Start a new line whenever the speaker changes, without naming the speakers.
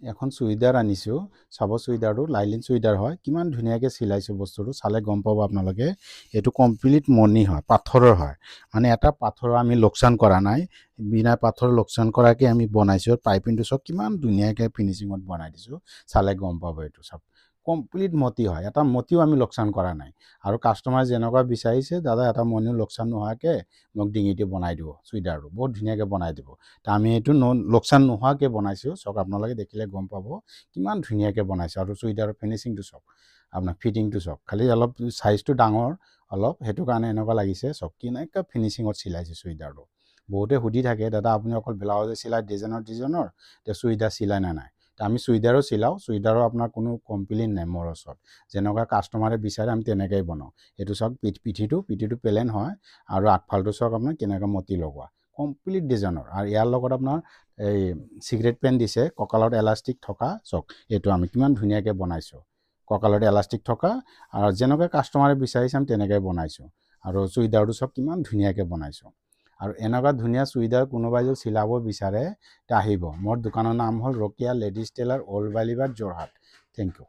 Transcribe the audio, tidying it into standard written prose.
এখন চুইদাৰ আনিছোঁ, চাব চুইদাৰটো লাইলিন চুইদাৰ হয়, কিমান ধুনীয়াকৈ চিলাইছোঁ বস্তুটো, চালে গম পাব আপোনালোকে। এইটো কমপ্লিট মণি হয়, পাথৰৰ হয়, মানে এটা পাথৰৰ আমি লোকচান কৰা নাই, বিনা পাথৰ লোকচান কৰাকৈ আমি বনাইছোঁ। পাইপিংটো চব কিমান ধুনীয়াকৈ ফিনিচিঙত বনাই দিছোঁ, চালে গম পাব। এইটো চব কমপ্লিট মতি হয়, এটা মতিও আমি লোকচান কৰা নাই। আৰু কাষ্টমাৰে যেনেকুৱা বিচাৰিছে, দাদা এটা মণিও লোকচান নোহোৱাকৈ মোক ডিঙিটো বনাই দিব, চুইদাৰটো বহুত ধুনীয়াকৈ বনাই দিব। তা আমি এইটো লোকচান নোহোৱাকৈ বনাইছোঁ, চাওক আপোনালোকে দেখিলে গম পাব কিমান ধুনীয়াকৈ বনাইছোঁ। আৰু চুইদাৰৰ ফিনিচিংটো চাওক, আপোনাৰ ফিটিংটো চাওক, খালি অলপ চাইজটো ডাঙৰ অলপ, সেইটো কাৰণে এনেকুৱা লাগিছে। চাওক কেনেকুৱা ফিনিচিঙত চিলাইছে চুইদাৰটো। বহুতে সুধি থাকে, দাদা আপুনি অকল ব্লাউজে চিলাই ডিজাইনৰ তে চুইদাৰ চিলাই নে নাই? তে আমি চুইদাৰো চিলাওঁ, চুইদাৰো আপোনাৰ কোনো কমপ্লেইন নাই মোৰ ওচৰত। যেনেকুৱা কাষ্টমাৰে বিচাৰে আমি তেনেকৈ বনাওঁ। এইটো চাওক পিঠিটো প্লেন হয়, আৰু আগফালটো চাওক আপোনাৰ কেনেকৈ মতি লগোৱা, কমপ্লিট ডিজাইনৰ। আৰু ইয়াৰ লগত আপোনাৰ এই চিগাৰেট পেন দিছে, কঁকালত এলাষ্টিক থকা, চাওক এইটো আমি কিমান ধুনীয়াকৈ বনাইছোঁ, কঁকালত এলাষ্টিক থকা। আৰু যেনেকৈ কাষ্টমাৰে বিচাৰিছে আমি তেনেকৈ বনাইছোঁ। আৰু চুইদাৰটো চাওক কিমান ধুনীয়াকৈ বনাইছোঁ। আৰু এনেকুৱা ধুনীয়া চুইদাৰ কোনোবাই যদি চিলাব বিচাৰে তে আহিব। মোৰ দোকানৰ নাম হ'ল Rokiya ladies tailor, old Balibat, Jorhat. Thank U.